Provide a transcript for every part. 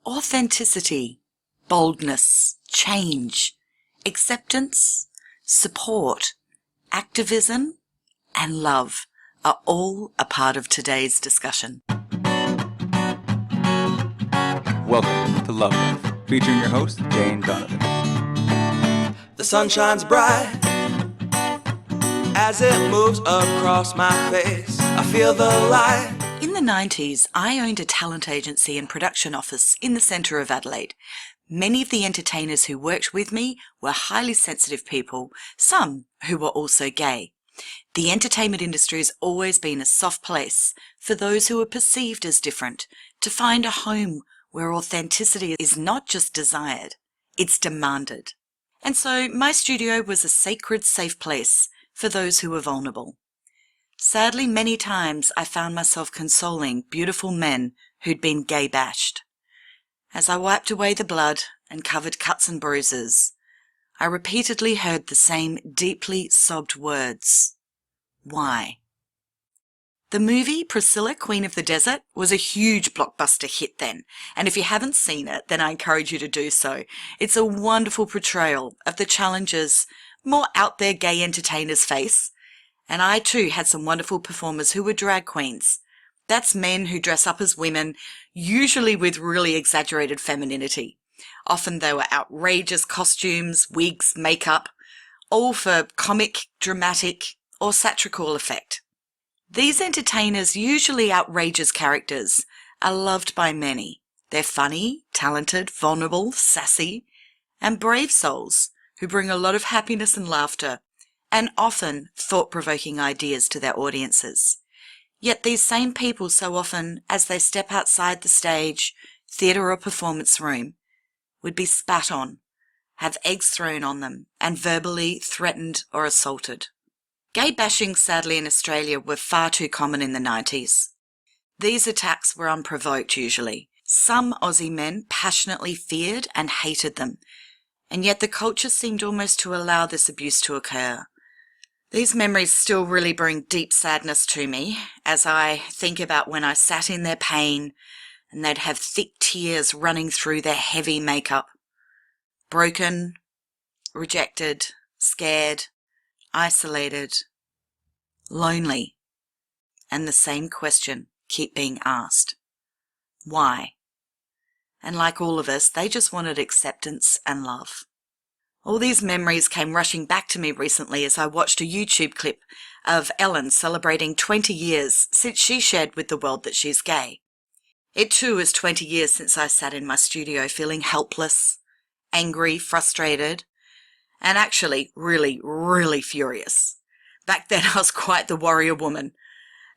Authenticity, boldness, change, acceptance, support, activism, and love are all a part of today's discussion. Welcome to Love Life, featuring your host, Jane Donovan. The sun shines bright as it moves across my face. I feel the light. In the 90s, I owned a talent agency and production office in the centre of Adelaide. Many of the entertainers who worked with me were highly sensitive people, some who were also gay. The entertainment industry has always been a soft place for those who are perceived as different to find a home where authenticity is not just desired, it's demanded. And so my studio was a sacred, safe place for those who were vulnerable. Sadly, many times I found myself consoling beautiful men who'd been gay bashed. As I wiped away the blood and covered cuts and bruises, I repeatedly heard the same deeply sobbed words. Why? The movie Priscilla, Queen of the Desert was a huge blockbuster hit then, and if you haven't seen it, then I encourage you to do so. It's a wonderful portrayal of the challenges more out there gay entertainers face, and I too had some wonderful performers who were drag queens. That's men who dress up as women, usually with really exaggerated femininity. Often they were outrageous costumes, wigs, makeup, all for comic, dramatic, or satirical effect. These entertainers, usually outrageous characters, are loved by many. They're funny, talented, vulnerable, sassy, and brave souls who bring a lot of happiness and laughter, and often thought-provoking ideas to their audiences. Yet these same people so often, as they step outside the stage, theatre or performance room, would be spat on, have eggs thrown on them, and verbally threatened or assaulted. Gay bashing, sadly, in Australia were far too common in the 90s. These attacks were unprovoked usually. Some Aussie men passionately feared and hated them, and yet the culture seemed almost to allow this abuse to occur. These memories still really bring deep sadness to me as I think about when I sat in their pain and they'd have thick tears running through their heavy makeup. Broken, rejected, scared, isolated, lonely, and the same question keep being asked. Why? And like all of us, they just wanted acceptance and love. All these memories came rushing back to me recently as I watched a YouTube clip of Ellen celebrating 20 years since she shared with the world that she's gay. It too is 20 years since I sat in my studio feeling helpless, angry, frustrated, and actually really, really furious. Back then I was quite the warrior woman,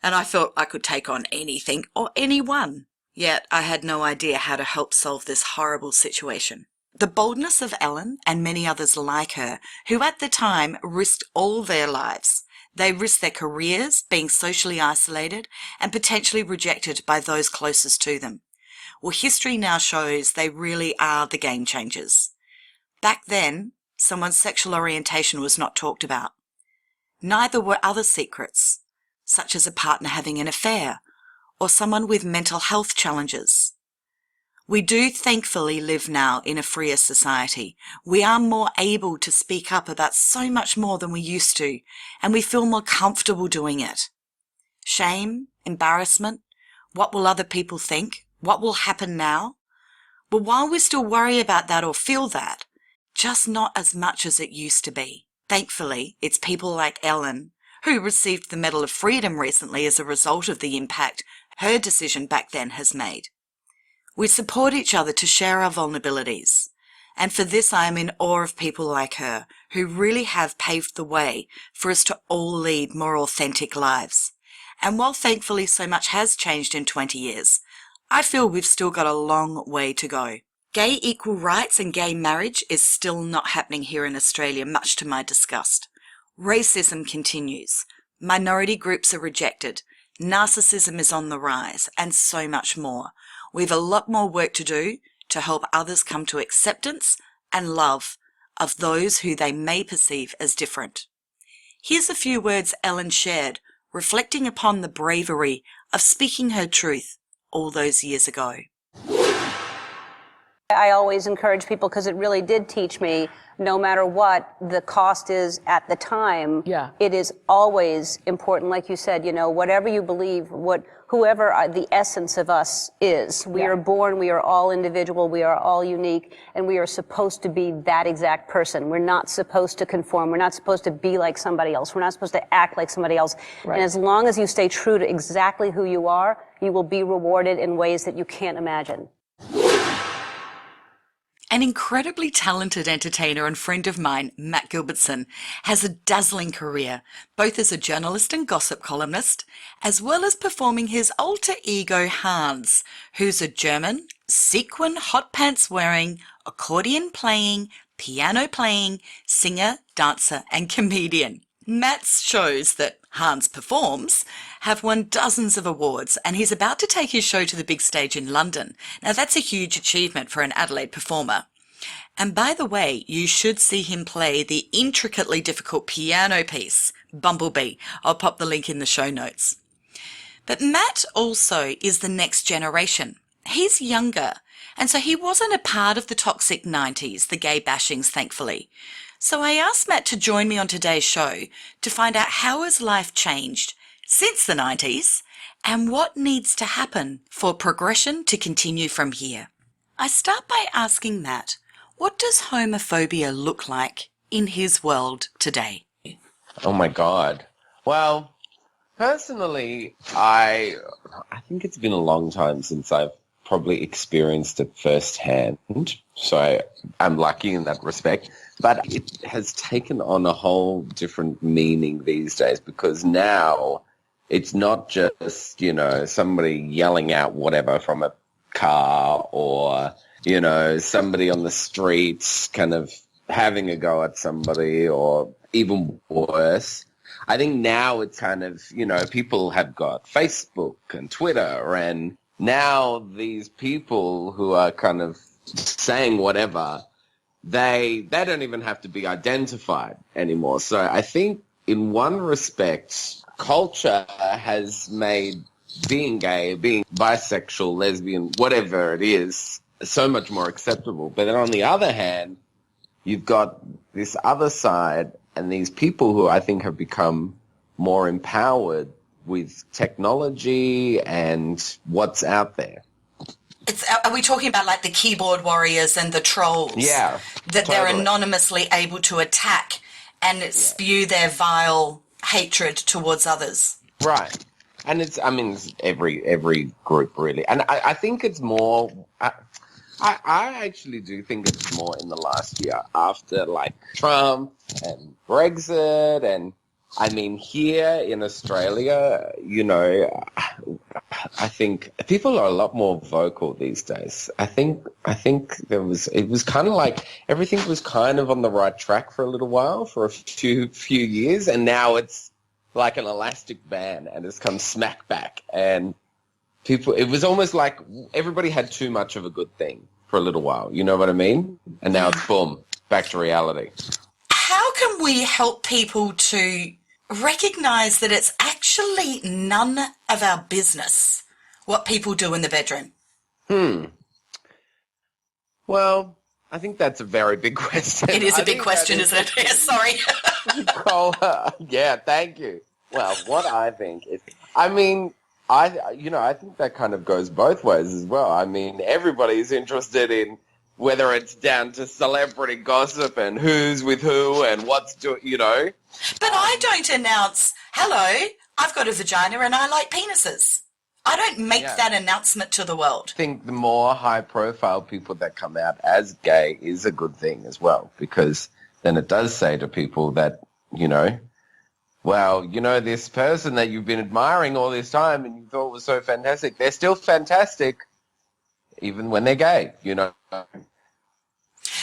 and I felt I could take on anything or anyone. Yet I had no idea how to help solve this horrible situation. The boldness of Ellen and many others like her, who at the time risked all their lives. They risked their careers, being socially isolated, and potentially rejected by those closest to them. Well, history now shows they really are the game changers. Back then, someone's sexual orientation was not talked about. Neither were other secrets, such as a partner having an affair, or someone with mental health challenges. We do thankfully live now in a freer society. We are more able to speak up about so much more than we used to, and we feel more comfortable doing it. Shame, embarrassment, what will other people think? What will happen now? But while we still worry about that or feel that, just not as much as it used to be. Thankfully, it's people like Ellen, who received the Medal of Freedom recently as a result of the impact her decision back then has made. We support each other to share our vulnerabilities, and for this I am in awe of people like her, who really have paved the way for us to all lead more authentic lives. And while thankfully so much has changed in 20 years, I feel we've still got a long way to go. Gay equal rights and gay marriage is still not happening here in Australia, much to my disgust. Racism continues, minority groups are rejected, narcissism is on the rise, and so much more. We have a lot more work to do to help others come to acceptance and love of those who they may perceive as different. Here's a few words Ellen shared, reflecting upon the bravery of speaking her truth all those years ago. I always encourage people, because it really did teach me, no matter what the cost is at the time, it is always important. Like you said, whatever you believe, whoever the essence of us is. We are born, we are all individual, we are all unique, and we are supposed to be that exact person. We're not supposed to conform. We're not supposed to be like somebody else. We're not supposed to act like somebody else. Right. And as long as you stay true to exactly who you are, you will be rewarded in ways that you can't imagine. An incredibly talented entertainer and friend of mine, Matt Gilbertson, has a dazzling career, both as a journalist and gossip columnist, as well as performing his alter ego Hans, who's a German, sequin hot pants wearing, accordion playing, piano playing, singer, dancer and comedian. Matt's shows that Hans performs have won dozens of awards, and he's about to take his show to the big stage in London. Now that's a huge achievement for an Adelaide performer. And by the way, you should see him play the intricately difficult piano piece, Bumblebee. I'll pop the link in the show notes. But Matt also is the next generation. He's younger, and so he wasn't a part of the toxic 90s, the gay bashings, thankfully. So I asked Matt to join me on today's show to find out how his life changed since the 90s and what needs to happen for progression to continue from here. I start by asking Matt, what does homophobia look like in his world today? Oh my God. Well, personally, I think it's been a long time since I've probably experienced it firsthand. So I'm lucky in that respect. But it has taken on a whole different meaning these days, because now it's not just, somebody yelling out whatever from a car, or, somebody on the streets kind of having a go at somebody, or even worse. I think now it's kind of, people have got Facebook and Twitter, and now these people who are kind of saying whatever, they don't even have to be identified anymore. So I think in one respect, culture has made being gay, being bisexual, lesbian, whatever it is, so much more acceptable. But then on the other hand, you've got this other side, and these people who I think have become more empowered with technology and what's out there. Are we talking about like the keyboard warriors and the trolls? Yeah. That totally. They're anonymously able to attack and spew their vile hatred towards others. Right. And it's every group really. And I think it's more, I actually do think it's more in the last year after like Trump and Brexit, and here in Australia, I think people are a lot more vocal these days. I think it was kind of like everything was kind of on the right track for a little while, for a few years, and now it's like an elastic band and it's come smack back. And it was almost like everybody had too much of a good thing for a little while. You know what I mean? And now it's boom, back to reality. How can we help people to recognize that it's actually none of our business what people do in the bedroom? Well, I think that's a very big question. It is a big question, isn't it? Sorry. Yeah, thank you. Well, what I think is, I think that kind of goes both ways as well. Everybody's interested in whether it's down to celebrity gossip and who's with who and what's doing, But I don't announce, hello, I've got a vagina and I like penises. I don't make that announcement to the world. I think the more high-profile people that come out as gay is a good thing as well, because then it does say to people that, this person that you've been admiring all this time and you thought was so fantastic, they're still fantastic even when they're gay,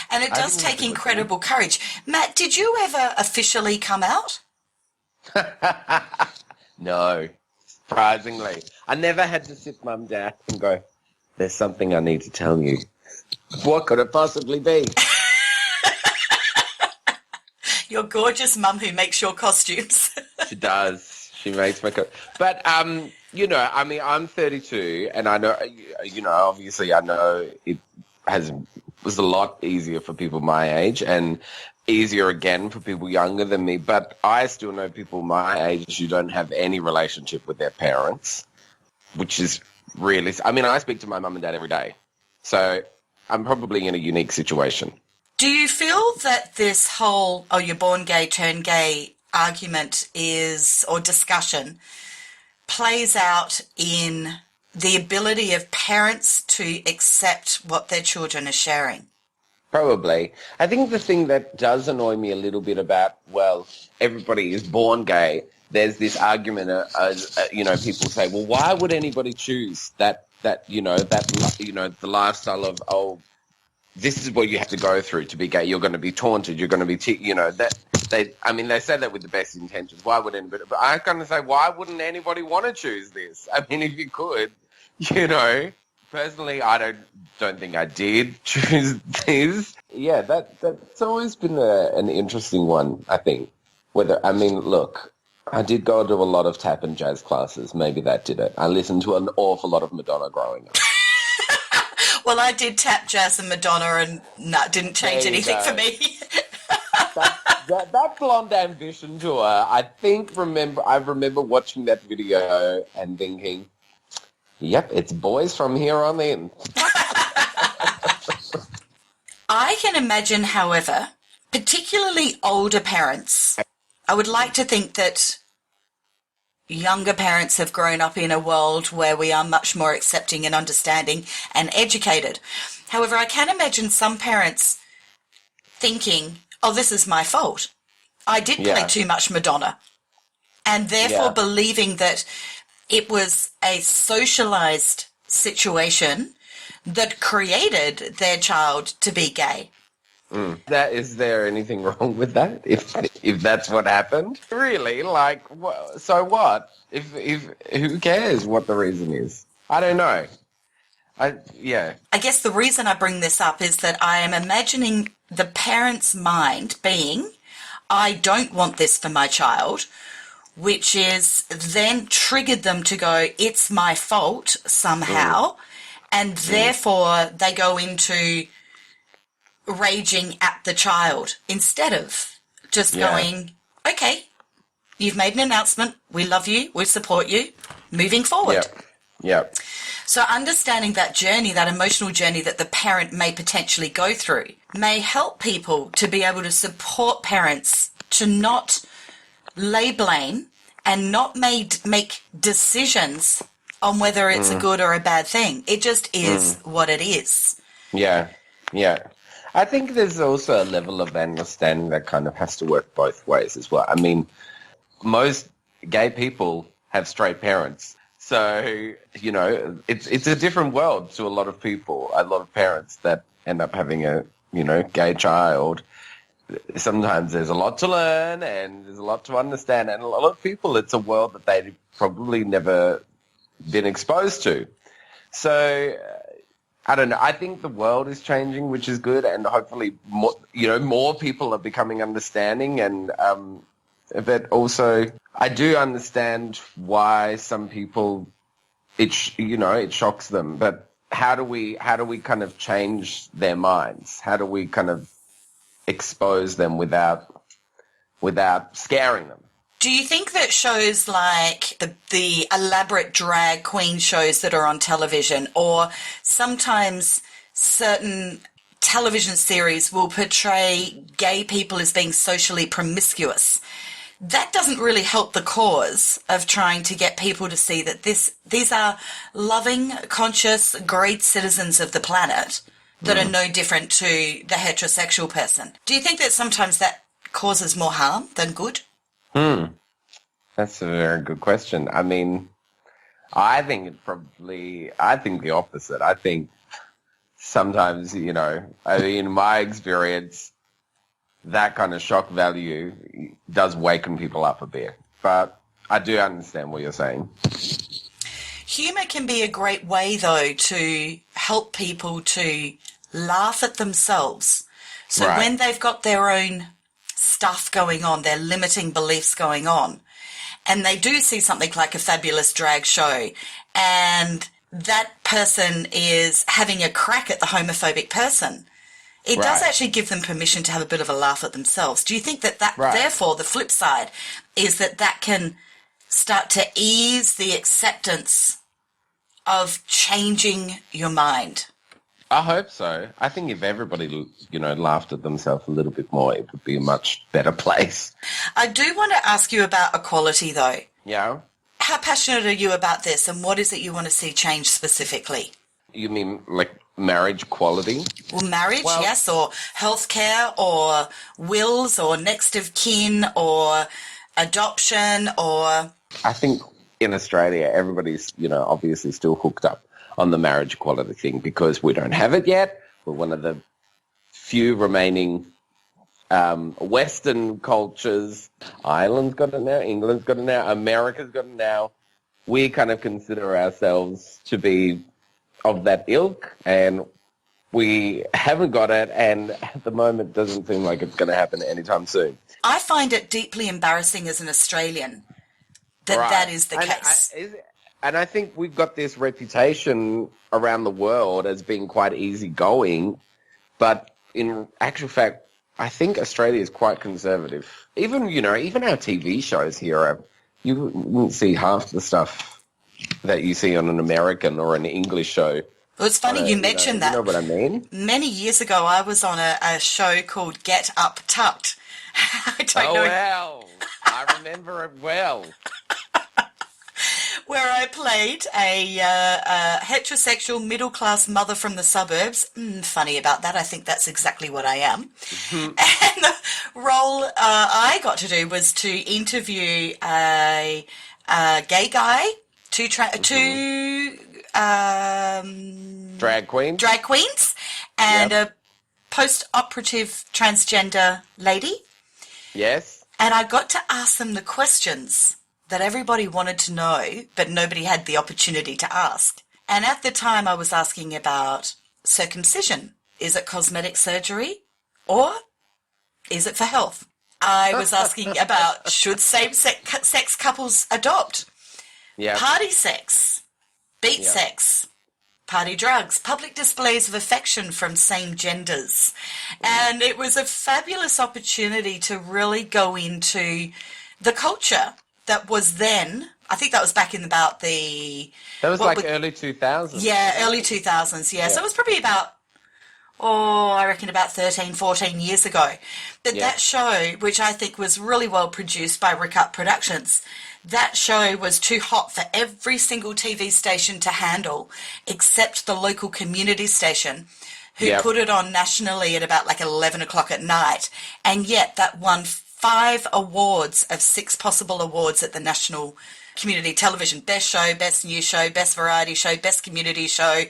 And it does take incredible courage. Matt, did you ever officially come out? No, surprisingly. I never had to sit mum down and go, there's something I need to tell you. What could it possibly be? Your gorgeous mum who makes your costumes. She does. She makes my But, I'm 32, and I know, obviously I know it has was a lot easier for people my age and easier again for people younger than me. But I still know people my age who don't have any relationship with their parents, which is really, I mean, I speak to my mum and dad every day. So I'm probably in a unique situation. Do you feel that this whole, oh, you're born gay, turn gay argument is, or discussion, plays out in the ability of parents to accept what their children are sharing? Probably. I think the thing that does annoy me a little bit about, well, everybody is born gay, there's this argument, people say, well, why would anybody choose that, the lifestyle of, oh, this is what you have to go through to be gay. You're going to be taunted. You're going to be, they say that with the best intentions. Why would anybody? But I kind of say, why wouldn't anybody want to choose this? I mean, if you could, personally, I don't think I did choose this. Yeah, that's always been an interesting one, I think. Look, I did go to a lot of tap and jazz classes. Maybe that did it. I listened to an awful lot of Madonna growing up. Well, I did tap, jazz and Madonna, and didn't change anything for me. that Blonde Ambition tour, I remember watching that video and thinking, yep, it's boys from here on in. I can imagine, however, particularly older parents, I would like to think that younger parents have grown up in a world where we are much more accepting and understanding and educated. However, I can imagine some parents thinking, oh, this is my fault. I did play too much Madonna. And therefore believing that it was a socialized situation that created their child to be gay. Is there anything wrong with that? If that's what happened, really? So what? If who cares what the reason is? I don't know. I guess the reason I bring this up is that I am imagining the parent's mind being, I don't want this for my child, which is then triggered them to go, it's my fault somehow, and therefore they go into raging at the child instead of just going, okay, you've made an announcement, we love you, we support you, moving forward. Yep. So understanding that journey, that emotional journey that the parent may potentially go through, may help people to be able to support parents to not lay blame and not make decisions on whether it's a good or a bad thing. It just is what it is. Yeah. I think there's also a level of understanding that kind of has to work both ways as well. I mean, most gay people have straight parents. So, it's a different world to a lot of people, a lot of parents that end up having a, gay child. Sometimes there's a lot to learn and there's a lot to understand. And a lot of people, it's a world that they've probably never been exposed to. So I don't know. I think the world is changing, which is good, and hopefully more people are becoming understanding. And but also, I do understand why some people it shocks them. But how do we kind of change their minds? How do we kind of expose them without scaring them? Do you think that shows like the elaborate drag queen shows that are on television, or sometimes certain television series will portray gay people as being socially promiscuous, that doesn't really help the cause of trying to get people to see that these are loving, conscious, great citizens of the planet that are no different to the heterosexual person? Do you think that sometimes that causes more harm than good? That's a very good question. I mean, I think the opposite. I think sometimes, in my experience, that kind of shock value does waken people up a bit. But I do understand what you're saying. Humour can be a great way, though, to help people to laugh at themselves. So when they've got their own stuff going on, their limiting beliefs going on, and they do see something like a fabulous drag show, and that person is having a crack at the homophobic person, it does Right. actually give them permission to have a bit of a laugh at themselves. Do you think that Right. therefore, the flip side is that can start to ease the acceptance of changing your mind? I hope so. I think if everybody, laughed at themselves a little bit more, it would be a much better place. I do want to ask you about equality, though. Yeah? How passionate are you about this, and what is it you want to see change specifically? You mean like marriage equality? Well, marriage, Well- yes, or healthcare, or wills, or next of kin, or adoption, or... I think in Australia, everybody's, obviously still hooked up on the marriage equality thing because we don't have it yet. We're one of the few remaining Western cultures. Ireland's got it now. England's got it now. America's got it now. We kind of consider ourselves to be of that ilk, and we haven't got it, and at the moment doesn't seem like it's going to happen anytime soon. I find it deeply embarrassing as an Australian that Right. that is the case. And I think we've got this reputation around the world as being quite easygoing, but in actual fact, I think Australia is quite conservative. Even our TV shows here, you wouldn't see half the stuff that you see on an American or an English show. Well, it's funny you mentioned that. You know what I mean? Many years ago, I was on a show called Get Up Tucked. I don't know. Well, I remember it well. Where I played a heterosexual middle-class mother from the suburbs. Funny about that. I think that's exactly what I am. And the role I got to do was to interview a gay guy, two Drag queen. drag queens, and a post-operative transgender lady. Yes. And I got to ask them the questions that everybody wanted to know, but nobody had the opportunity to ask. And at the time I was asking about circumcision. Is it cosmetic surgery or is it for health? I was asking about should same-sex couples adopt? Yeah. Party sex, beat sex, party drugs, public displays of affection from same genders. And it was a fabulous opportunity to really go into the culture that was then, I think that was back in about the... That was early 2000s. Yeah, early 2000s, yeah. So it was probably about, I reckon about 13, 14 years ago. But that show, which I think was really well produced by Rick Up Productions, that show was too hot for every single TV station to handle except the local community station who put it on nationally at about 11 o'clock at night. And yet that won 5 awards of 6 possible awards at the National Community Television. Best show, best new show, best variety show, best community show,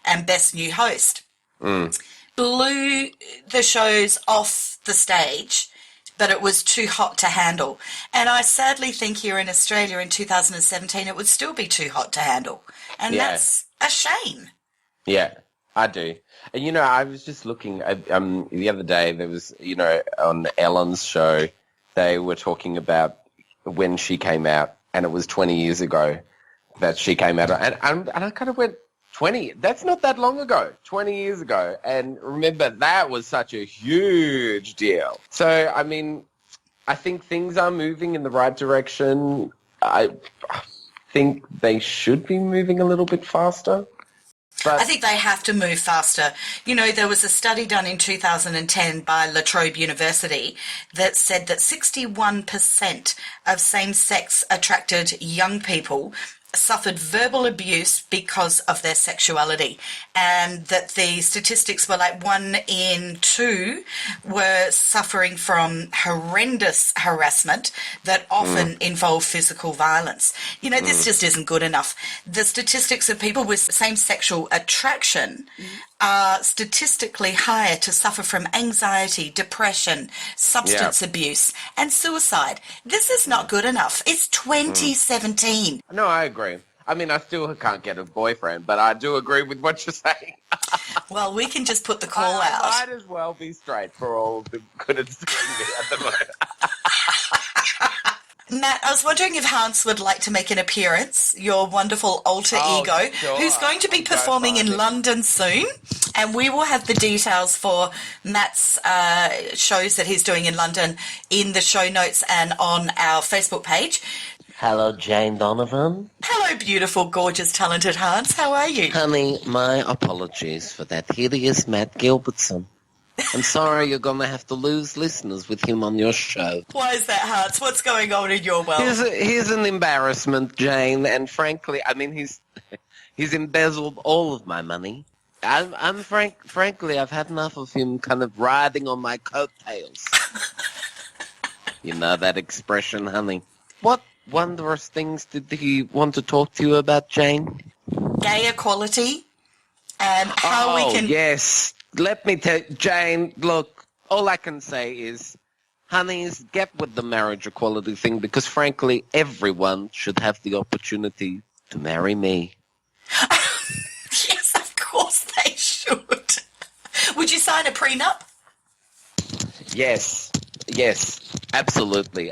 and best new host. Blew the shows off the stage, but it was too hot to handle. And I sadly think here in Australia in 2017 it would still be too hot to handle. And that's a shame. Yeah, I do. And, I was just looking at, the other day, there was, on Ellen's show, they were talking about when she came out, and it was 20 years ago that she came out. And I kind of went, 20? That's not that long ago, 20 years ago. And remember, that was such a huge deal. So, I mean, I think things are moving in the right direction. I think they should be moving a little bit faster. But I think they have to move faster. There was a study done in 2010 by La Trobe University that said that 61% of same-sex attracted young people suffered verbal abuse because of their sexuality, and that the statistics were 1 in 2 were suffering from horrendous harassment that often involved physical violence. This just isn't good enough. The statistics of people with same sexual attraction are statistically higher to suffer from anxiety, depression, substance abuse, and suicide. This is not good enough. It's 2017. No, I agree. I mean, I still can't get a boyfriend, but I do agree with what you're saying. Well, we can just put the call out. I might as well be straight for all the good it's doing me at the moment. Matt, I was wondering if Hans would like to make an appearance, your wonderful alter ego, sure. who's going to be performing in London soon. And we will have the details for Matt's shows that he's doing in London in the show notes and on our Facebook page. Hello, Jane Donovan. Hello, beautiful, gorgeous, talented Hans. How are you? Honey, my apologies for that hideous Matt Gilbertson. I'm sorry you're going to have to lose listeners with him on your show. Why is that, Hans? What's going on in your world? Here's an embarrassment, Jane, and frankly, I mean, he's embezzled all of my money. Frankly, I've had enough of him kind of riding on my coattails. You know that expression, honey. What wondrous things did he want to talk to you about, Jane? Gay equality and how we can... yes. Let me tell you, Jane, look, all I can say is, honeys, get with the marriage equality thing because, frankly, everyone should have the opportunity to marry me. Yes, of course they should. Would you sign a prenup? Yes, absolutely.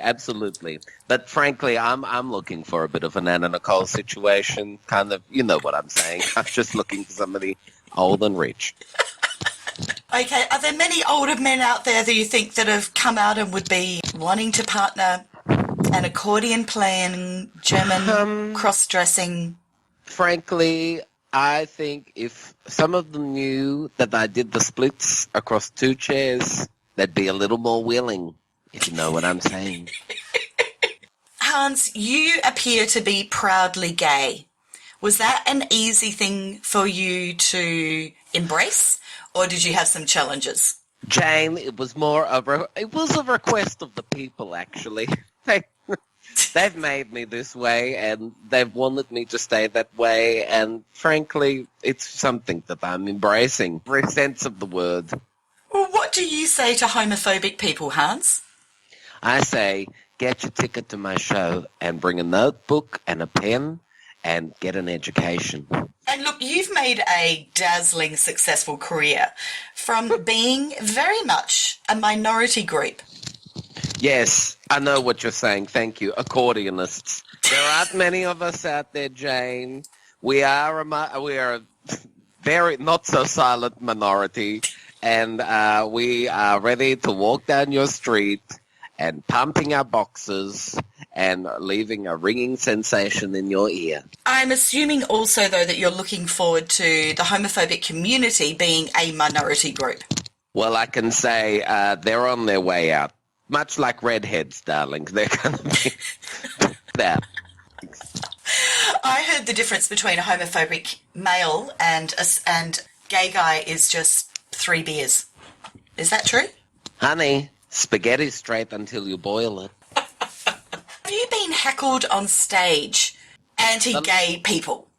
But frankly, I'm looking for a bit of an Anna Nicole situation, kind of, you know what I'm saying. I'm just looking for somebody old and rich. Okay, are there many older men out there that you think that have come out and would be wanting to partner an accordion playing, German cross-dressing? Frankly, I think if some of them knew that I did the splits across 2 chairs, they'd be a little more willing, if you know what I'm saying. Hans, you appear to be proudly gay. Was that an easy thing for you to embrace, or did you have some challenges? Jane, it was a request of the people, actually. They've made me this way, and they've wanted me to stay that way, and frankly, it's something that I'm embracing, every sense of the word. Well, what do you say to homophobic people, Hans? I say, get your ticket to my show and bring a notebook and a pen and get an education. And look, you've made a dazzling, successful career from being very much a minority group. Yes, I know what you're saying. Thank you. Accordionists. There aren't many of us out there, Jane. We are a very not so silent minority, and we are ready to walk down your street and pumping our boxes and leaving a ringing sensation in your ear. I'm assuming also, though, that you're looking forward to the homophobic community being a minority group. Well, I can say they're on their way out. Much like redheads, darling. They're going to be that. I heard the difference between a homophobic male and gay guy is just 3 beers. Is that true? Honey, spaghetti's straight until you boil it. Have you been heckled on stage, anti-gay people?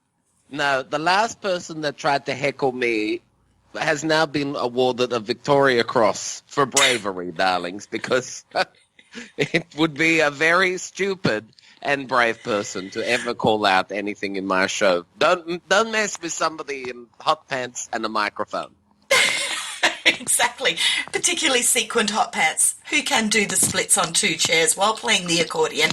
No, the last person that tried to heckle me has now been awarded a Victoria Cross for bravery, darlings, because it would be a very stupid and brave person to ever call out anything in my show. Don't mess with somebody in hot pants and a microphone. Exactly. Particularly sequined hot pants who can do the splits on 2 chairs while playing the accordion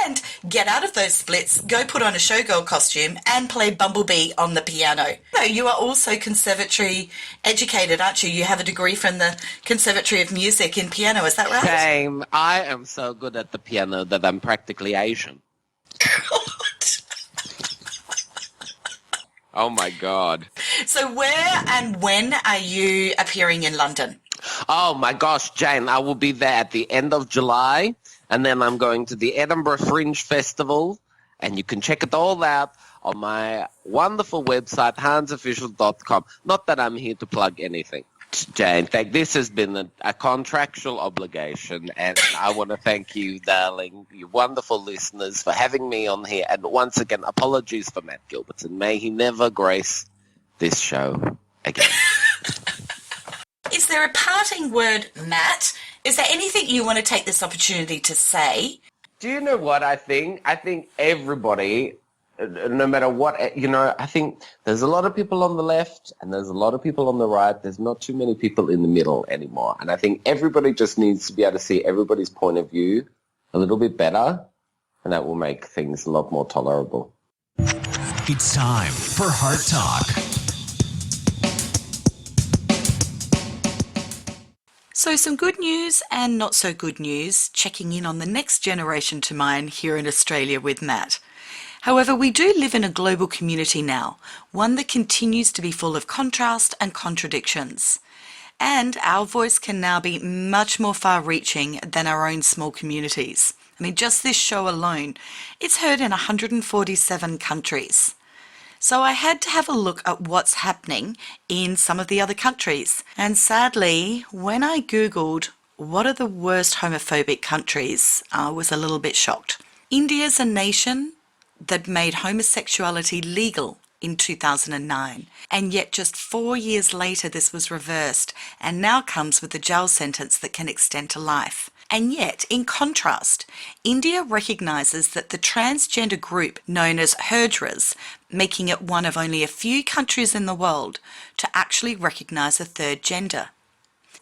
and get out of those splits, go put on a showgirl costume and play Bumblebee on the piano. So you are also conservatory educated, aren't you? You have a degree from the Conservatory of Music in piano, is that right? Same. I am so good at the piano that I'm practically Asian. Oh, my God. So where and when are you appearing in London? Oh, my gosh, Jane, I will be there at the end of July, and then I'm going to the Edinburgh Fringe Festival, and you can check it all out on my wonderful website, hansofficial.com. Not that I'm here to plug anything. Jane, this has been a contractual obligation, and I want to thank you, darling, you wonderful listeners, for having me on here. And once again, apologies for Matt Gilbertson. May he never grace this show again. Is there a parting word, Matt? Is there anything you want to take this opportunity to say? Do you know what I think? I think everybody, no matter what, I think there's a lot of people on the left and there's a lot of people on the right. There's not too many people in the middle anymore. And I think everybody just needs to be able to see everybody's point of view a little bit better, and that will make things a lot more tolerable. It's time for Heart Talk. So some good news and not so good news, checking in on the next generation to mine here in Australia with Matt. However, we do live in a global community now, one that continues to be full of contrast and contradictions. And our voice can now be much more far-reaching than our own small communities. I mean, just this show alone, it's heard in 147 countries. So I had to have a look at what's happening in some of the other countries. And sadly, when I Googled what are the worst homophobic countries, I was a little bit shocked. India's a nation that made homosexuality legal in 2009, and yet just 4 years later this was reversed and now comes with a jail sentence that can extend to life. And yet, in contrast, India recognises that the transgender group known as Hijras, making it one of only a few countries in the world to actually recognise a third gender.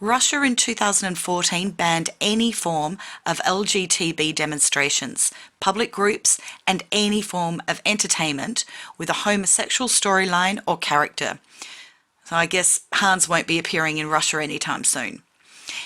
Russia in 2014 banned any form of LGTB demonstrations, public groups, and any form of entertainment with a homosexual storyline or character. So I guess Hans won't be appearing in Russia anytime soon.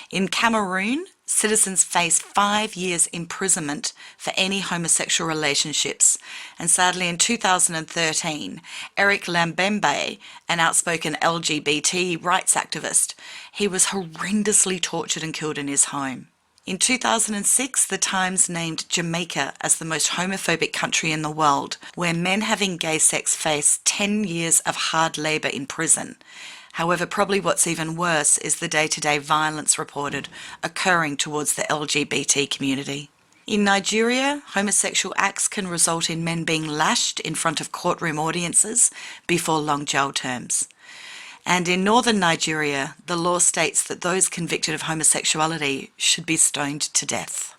In Cameroon, citizens face 5 years imprisonment for any homosexual relationships. And sadly, in 2013, Eric Lambembe, an outspoken LGBT rights activist, he was horrendously tortured and killed in his home. In 2006, The Times named Jamaica as the most homophobic country in the world, where men having gay sex face 10 years of hard labour in prison. However, probably what's even worse is the day-to-day violence reported occurring towards the LGBT community. In Nigeria, homosexual acts can result in men being lashed in front of courtroom audiences before long jail terms. And in northern Nigeria, the law states that those convicted of homosexuality should be stoned to death.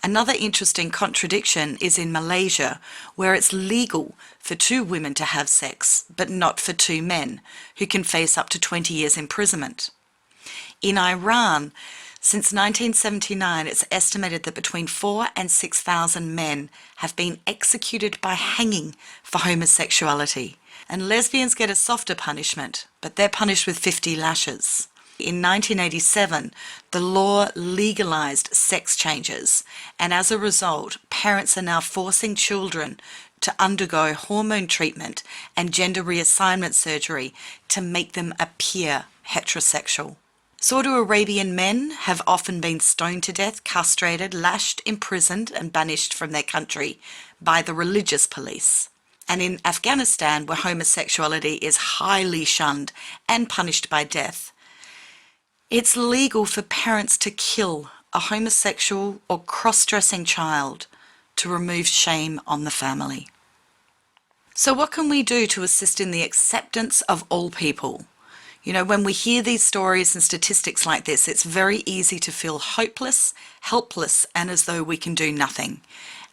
Another interesting contradiction is in Malaysia, where it's legal for 2 women to have sex, but not for 2 men, who can face up to 20 years imprisonment. In Iran, since 1979, it's estimated that between 4,000 and 6,000 men have been executed by hanging for homosexuality. And lesbians get a softer punishment, but they're punished with 50 lashes. In 1987, the law legalised sex changes, and as a result, parents are now forcing children to undergo hormone treatment and gender reassignment surgery to make them appear heterosexual. Saudi Arabian men have often been stoned to death, castrated, lashed, imprisoned, and banished from their country by the religious police. And in Afghanistan, where homosexuality is highly shunned and punished by death, it's legal for parents to kill a homosexual or cross-dressing child to remove shame on the family. So what can we do to assist in the acceptance of all people? You know, when we hear these stories and statistics like this, it's very easy to feel hopeless, helpless, and as though we can do nothing.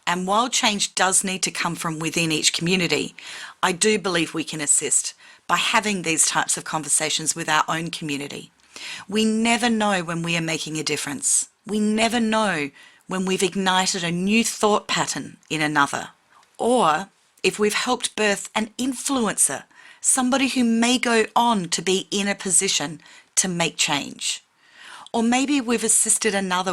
And while change does need to come from within each community, I do believe we can assist by having these types of conversations with our own community. We never know when we are making a difference. We never know when we've ignited a new thought pattern in another, or if we've helped birth an influencer, somebody who may go on to be in a position to make change. Or maybe we've assisted another